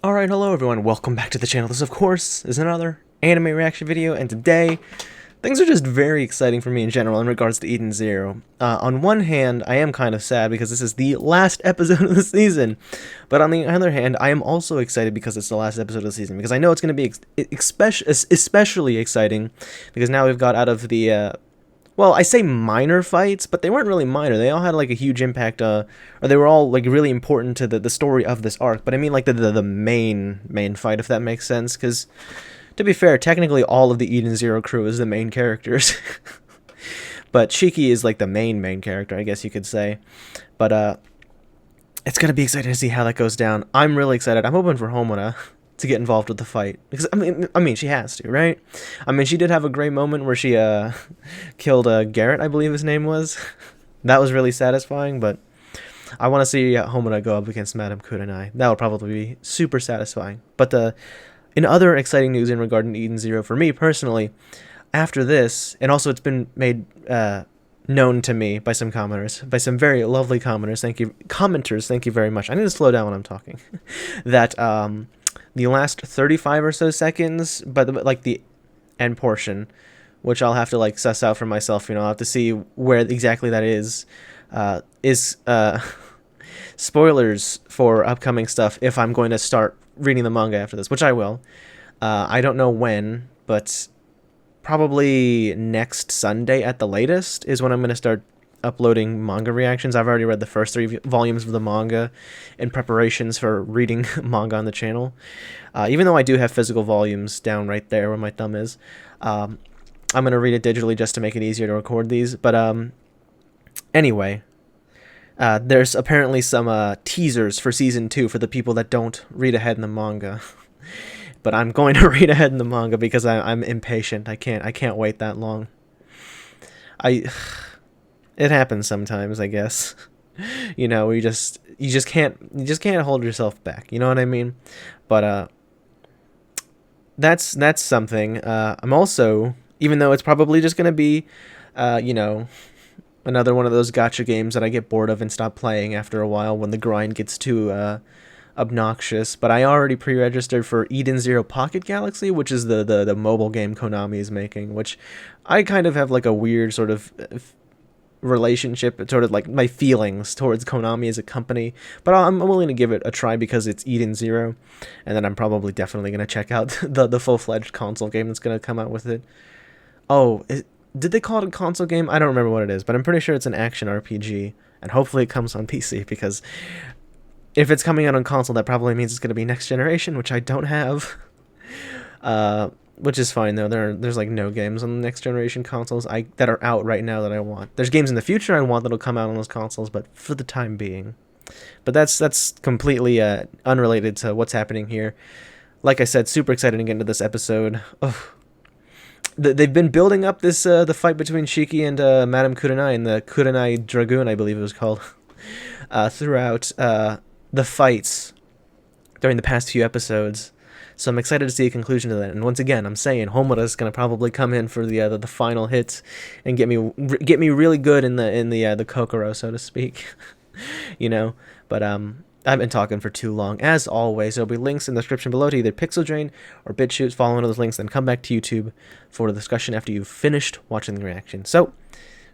Alright, hello everyone, welcome back to the channel. This, of course, is another anime reaction video, and today, things are just very exciting for me in general in regards to Eden Zero. On one hand, I am kind of sad because this is the last episode of the season, but on the other hand, I am also excited because it's the last episode of the season, because I know it's going to be especially exciting, because now we've got out of the, well, I say minor fights, but they weren't really minor. They all had like a huge impact, or they were all like really important to the story of this arc. But I mean like the main fight, if that makes sense. Because to be fair, technically all of the Eden Zero crew is the main characters, but Shiki is like the main character, I guess you could say. But it's gonna be exciting to see how that goes down. I'm really excited. I'm hoping for Homura to get involved with the fight, because I mean she has to, right? I mean, she did have a great moment where she killed Garrett, I believe his name was. That was really satisfying, but I want to see Homura go up against Madame Kurenai. That would probably be super satisfying. But in other exciting news in regard to Eden Zero for me personally, after this, and also it's been made known to me by some commenters, by some very lovely commenters. Thank you very much. I need to slow down when I'm talking. That the last 35 or so seconds, but like the end portion, which I'll have to like suss out for myself, I'll have to see where exactly that is spoilers for upcoming stuff if I'm going to start reading the manga after this, which I will. I don't know when, but probably next Sunday at the latest is when I'm going to start uploading manga reactions. I've already read the first 3 volumes of the manga in preparations for reading manga on the channel. Even though I do have physical volumes down right there where my thumb is, I'm going to read it digitally just to make it easier to record these. But anyway, there's apparently some teasers for Season 2 for the people that don't read ahead in the manga. But I'm going to read ahead in the manga because I'm impatient. I can't wait that long. It happens sometimes, I guess. You just can't hold yourself back. You know what I mean? But that's something. I'm also, even though it's probably just gonna be, another one of those gacha games that I get bored of and stop playing after a while when the grind gets too obnoxious. But I already pre-registered for Eden Zero Pocket Galaxy, which is the mobile game Konami is making, which I kind of have like a weird sort of relationship, sort of like my feelings towards Konami as a company, but I'm willing to give it a try because it's Eden Zero, and then I'm probably definitely going to check out the full-fledged console game that's going to come out with it. Oh, did they call it a console game? I don't remember what it is, but I'm pretty sure it's an action RPG, and hopefully it comes on PC, because if it's coming out on console, that probably means it's going to be next generation, which I don't have. Which is fine, though. There's like no games on the next generation consoles that are out right now that I want. There's games in the future I want that'll come out on those consoles, but for the time being. But that's completely unrelated to what's happening here. Like I said, super excited to get into this episode. Oh, they've been building up this the fight between Shiki and Madame Kurenai and the Kurenai Dragoon, I believe it was called, throughout the fights during the past few episodes. So I'm excited to see a conclusion to that. And once again, I'm saying Homura is going to probably come in for the final hits and get me really good in the Kokoro, so to speak. But I've been talking for too long. As always, there'll be links in the description below to either Pixel Drain or BitChute. Follow one of those links, then come back to YouTube for the discussion after you've finished watching the reaction. So,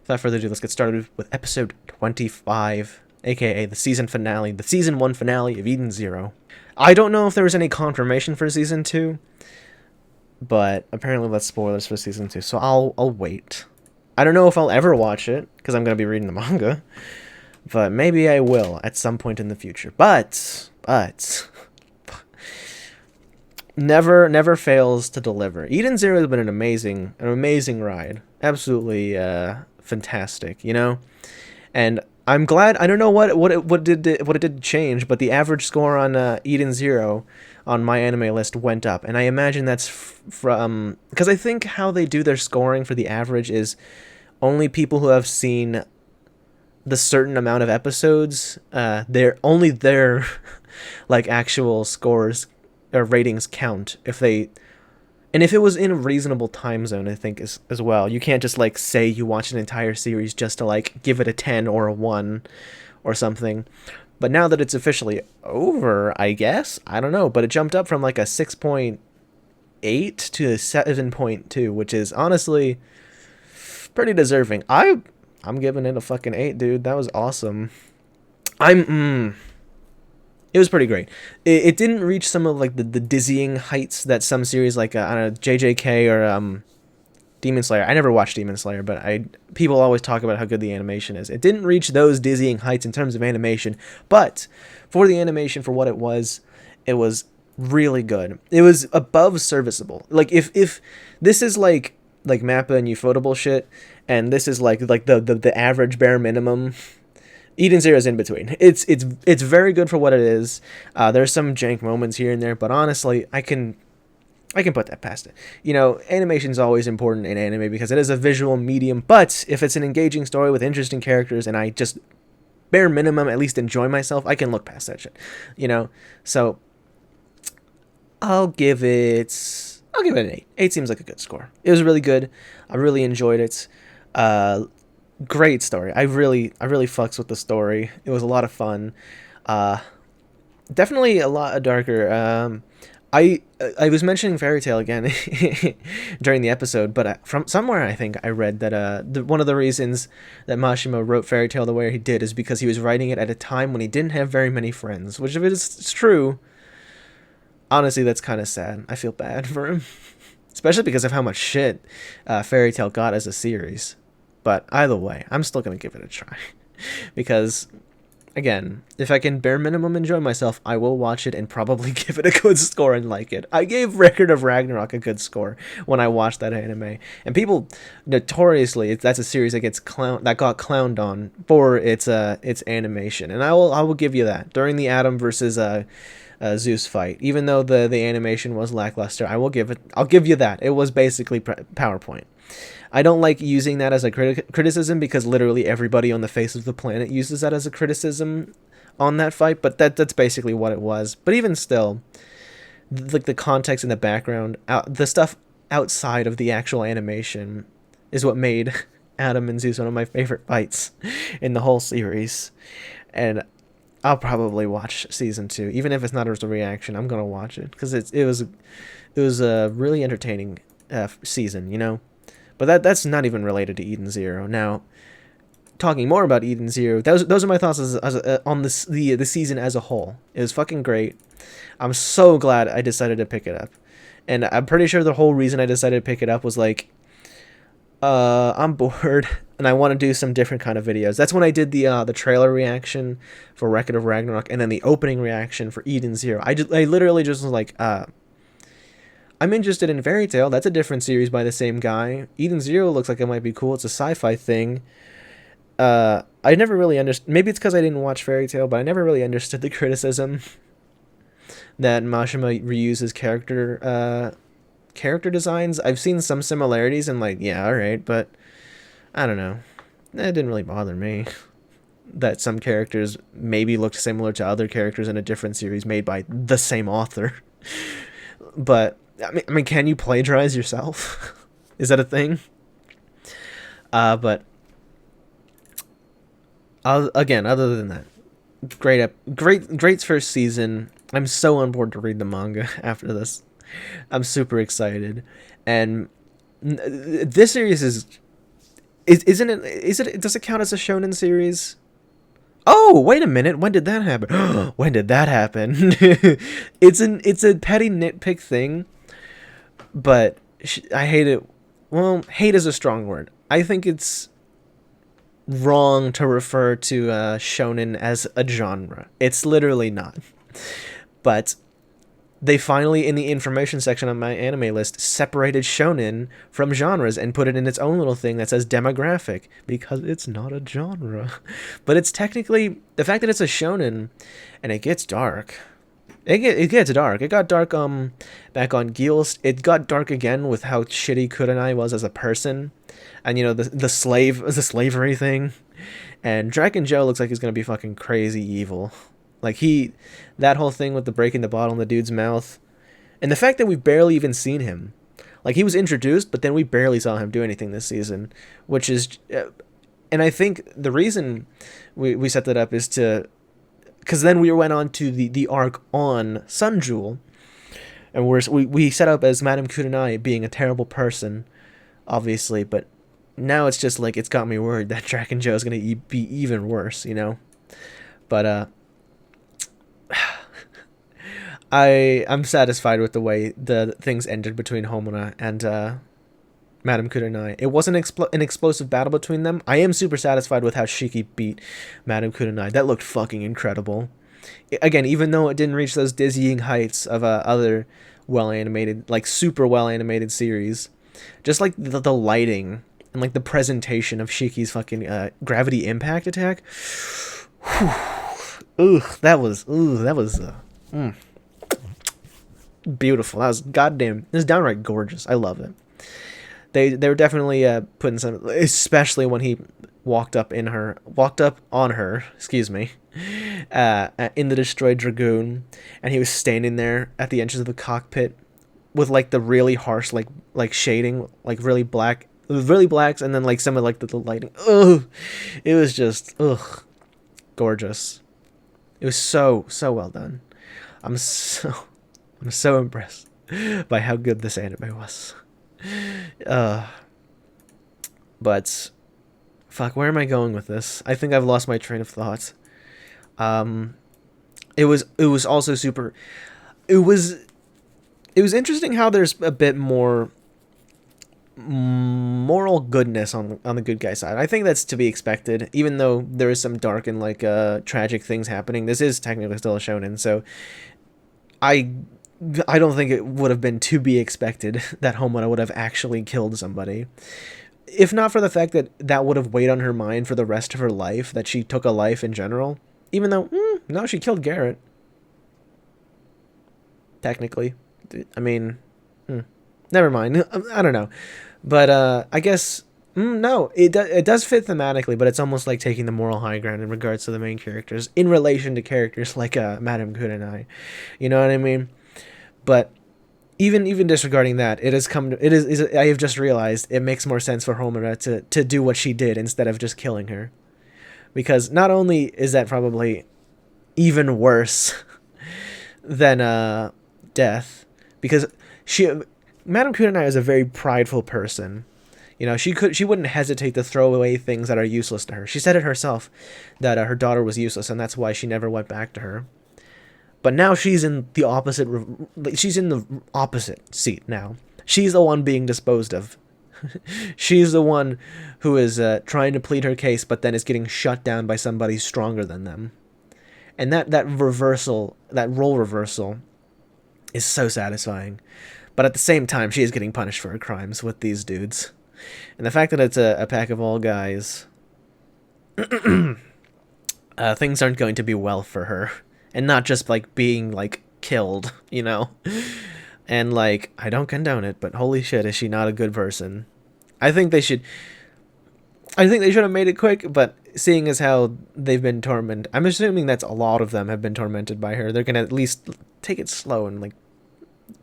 without further ado, let's get started with episode 25, aka the season finale, the season 1 finale of Eden Zero. I don't know if there was any confirmation for Season 2, but apparently that's spoilers for Season 2, so I'll wait. I don't know if I'll ever watch it, because I'm going to be reading the manga, but maybe I will at some point in the future. But never fails to deliver. Eden Zero has been an amazing ride. Absolutely fantastic, And I'm glad. I don't know what it did change, but the average score on Eden Zero on my anime list went up, and I imagine that's from because I think how they do their scoring for the average is only people who have seen the certain amount of episodes. They're only their like actual scores or ratings count if they. And if it was in a reasonable time zone, I think, as well. You can't just, like, say you watch an entire series just to, like, give it a 10 or a 1 or something. But now that it's officially over, I guess, I don't know, but it jumped up from like a 6.8 to a 7.2, which is honestly pretty deserving. I'm giving it a fucking 8, dude. That was awesome. It was pretty great. It didn't reach some of like the dizzying heights that some series like I don't know, JJK or Demon Slayer. I never watched Demon Slayer, but people always talk about how good the animation is. It didn't reach those dizzying heights in terms of animation, but for the animation, for what it was really good. It was above serviceable. Like if this is like Mappa and Ufotable shit, and this is like the average bare minimum, Eden Zero is in between. It's very good for what it is. There's some jank moments here and there, but honestly, I can put that past it. You know, animation's always important in anime because it is a visual medium, but if it's an engaging story with interesting characters and I just bare minimum at least enjoy myself, I can look past that shit. You know? So I'll give it an 8. 8 seems like a good score. It was really good. I really enjoyed it. Great story. I really fucks with the story. It was a lot of fun. Definitely a lot darker. I was mentioning Fairy Tail again during the episode, but from somewhere I think I read that one of the reasons that Mashima wrote Fairy Tail the way he did is because he was writing it at a time when he didn't have very many friends, which if it's true, honestly, that's kind of sad. I feel bad for him, especially because of how much shit Fairy Tail got as a series. But either way, I'm still going to give it a try because, again, if I can bare minimum enjoy myself, I will watch it and probably give it a good score and like it. I gave Record of Ragnarok a good score when I watched that anime, and people notoriously that's a series that got clowned on for its animation, and I will give you that. During the Adam versus Zeus fight, even though the animation was lackluster, I'll give you that. It was basically PowerPoint. I don't like using that as a criticism because literally everybody on the face of the planet uses that as a criticism on that fight, but that's basically what it was. But even still, like the context in the background, the stuff outside of the actual animation is what made Adam and Zeus one of my favorite fights in the whole series. And I'll probably watch season 2, even if it's not as a reaction. I'm gonna watch it because it was a really entertaining season, you know. But that's not even related to Eden Zero. Now, talking more about Eden Zero, those are my thoughts on the season as a whole. It was fucking great. I'm so glad I decided to pick it up, and I'm pretty sure the whole reason I decided to pick it up was like, I'm bored and I want to do some different kind of videos. That's when I did the trailer reaction for Record of Ragnarok and then the opening reaction for Eden Zero. I literally just was like, I'm interested in Fairy Tail. That's a different series by the same guy. Eden Zero looks like it might be cool. It's a sci-fi thing. I never really understood. Maybe it's because I didn't watch Fairy Tail, but I never really understood the criticism that Mashima reuses character designs. I've seen some similarities and like, yeah, all right, but I don't know. It didn't really bother me that some characters maybe looked similar to other characters in a different series made by the same author. But I mean, can you plagiarize yourself? Is that a thing? But again, other than that, great first season. I'm so on board to read the manga after this. I'm super excited, and this series isn't it? Does it count as a shonen series? Oh, wait a minute. When did that happen? When did that happen? It's a petty nitpick thing, but I hate it. Well, hate is a strong word. I think it's wrong to refer to shonen as a genre. It's literally not. But they finally, in the information section on my anime list, separated shonen from genres and put it in its own little thing that says demographic, because it's not a genre. But it's technically, the fact that it's a shonen and it gets dark. It gets dark. It got dark back on Gilst. It got dark again with how shitty Kurenai was as a person. And you know, the slavery thing. And Dragon Joe looks like he's gonna be fucking crazy evil. Like that whole thing with the breaking the bottle in the dude's mouth. And the fact that we've barely even seen him. Like, he was introduced, but then we barely saw him do anything this season. Which is... and I think the reason we set that up is to because then we went on to the arc on Sun Jewel, and we set up as Madame Kurenai being a terrible person, obviously, but now it's just like it's got me worried that Dragon Joe is gonna be even worse, you know. But I'm satisfied with the way the things ended between Homura and Madame Kurenai. It wasn't an explosive battle between them. I am super satisfied with how Shiki beat Madame Kurenai. That looked fucking incredible. Again, even though it didn't reach those dizzying heights of other well-animated, like super well-animated series, just like the lighting and like the presentation of Shiki's fucking gravity impact attack. That was beautiful. That was goddamn. It was downright gorgeous. I love it. They were definitely putting some, especially when he walked up on her, excuse me, in the destroyed Dragoon, and he was standing there at the entrance of the cockpit with like the really harsh like shading, like really blacks, and then like some of like the lighting. It was just gorgeous. It was so well done. I'm so impressed by how good this anime was. But fuck, where am I going with this? I think I've lost my train of thought. It was also super. It was interesting how there's a bit more moral goodness on the good guy side. I think that's to be expected, even though there is some dark and like tragic things happening. This is technically still a shonen, so I don't think it would have been to be expected that Homura would have actually killed somebody. If not for the fact that that would have weighed on her mind for the rest of her life, that she took a life in general. Even though, no, she killed Garrett. Technically. I mean, never mind. I don't know. But I guess, no, it does fit thematically, but it's almost like taking the moral high ground in regards to the main characters, in relation to characters like Madame Kurenai. You know what I mean? But even disregarding that, I have just realized it makes more sense for Homura to do what she did instead of just killing her. Because not only is that probably even worse than death, because Madame Kurenai is a very prideful person. You know, she wouldn't hesitate to throw away things that are useless to her. She said it herself that her daughter was useless, and that's why she never went back to her. But now she's in the opposite. She's in the opposite seat now. She's the one being disposed of. She's the one who is trying to plead her case, but then is getting shut down by somebody stronger than them. And that role reversal, is so satisfying. But at the same time, she is getting punished for her crimes with these dudes. And the fact that it's a pack of all guys, things aren't going to be well for her. And not just, like, being, like, killed, you know? And, like, I don't condone it, but holy shit, is she not a good person. I think they should have made it quick, but seeing as how they've been tormented, I'm assuming that's a lot of them have been tormented by her. They're gonna at least take it slow and, like,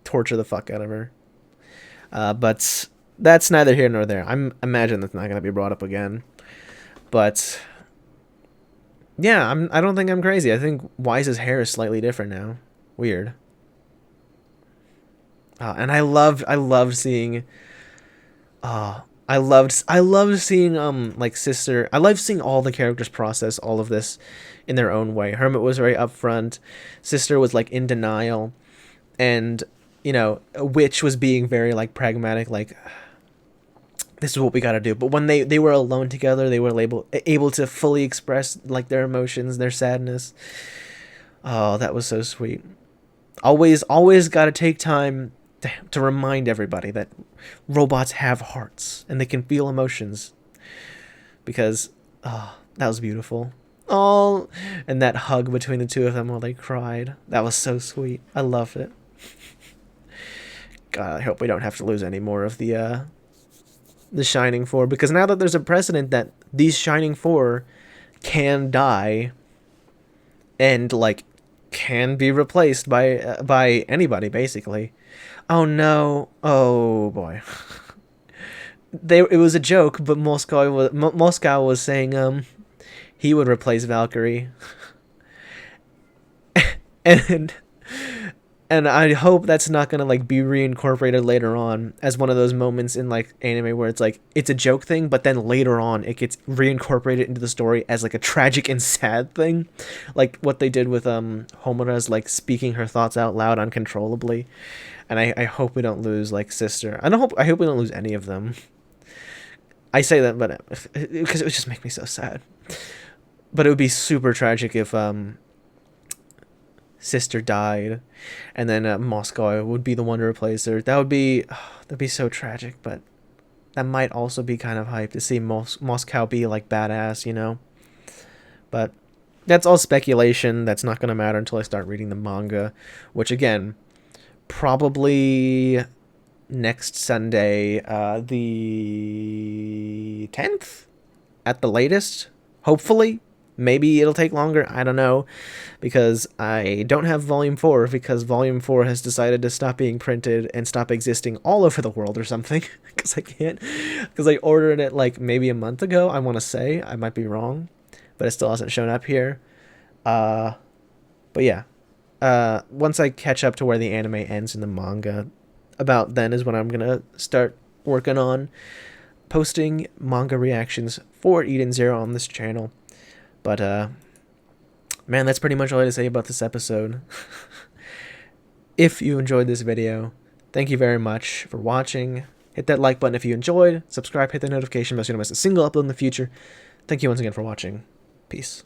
torture the fuck out of her. But that's neither here nor there. I imagine that's not gonna be brought up again. But yeah, I don't think I'm crazy. I think Wise's hair is slightly different now. Weird. And I loved seeing. I loved seeing like Sister. I loved seeing all the characters process all of this in their own way. Hermit was very upfront. Sister was like in denial, and you know, Witch was being very like pragmatic, like this is what we gotta do. But when they were alone together, they were able to fully express like their emotions, their sadness. Oh, that was so sweet. Always gotta take time to remind everybody that robots have hearts and they can feel emotions. Because, that was beautiful. Oh, and that hug between the two of them while they cried. That was so sweet. I loved it. God, I hope we don't have to lose any more of the Shining Four, because now that there's a precedent that these Shining Four can die and like can be replaced by anybody basically. Oh no! Oh boy! It was a joke, but Moscow was saying he would replace Valkyrie, And and I hope that's not gonna like be reincorporated later on as one of those moments in like anime where it's like it's a joke thing, but then later on it gets reincorporated into the story as like a tragic and sad thing, like what they did with Homura's like speaking her thoughts out loud uncontrollably. And I hope we don't lose like sister. I hope we don't lose any of them. I say that, but because it would just make me so sad. But it would be super tragic if sister died, and then Moscow would be the one to replace her. That would be that'd be so tragic. But that might also be kind of hype to see Moscow be like badass, you know. But that's all speculation. That's not gonna matter until I start reading the manga, which again, probably next Sunday, the 10th at the latest. Hopefully. Maybe it'll take longer, I don't know, because I don't have Volume 4, because Volume 4 has decided to stop being printed and stop existing all over the world or something, because I can't, because I ordered it like maybe a month ago, I want to say, I might be wrong, but it still hasn't shown up here. But yeah, once I catch up to where the anime ends in the manga, about then is when I'm gonna start working on posting manga reactions for Eden Zero on this channel. But, man, that's pretty much all I have to say about this episode. If you enjoyed this video, thank you very much for watching. Hit that like button if you enjoyed. Subscribe, hit the notification bell so you don't miss a single upload in the future. Thank you once again for watching. Peace.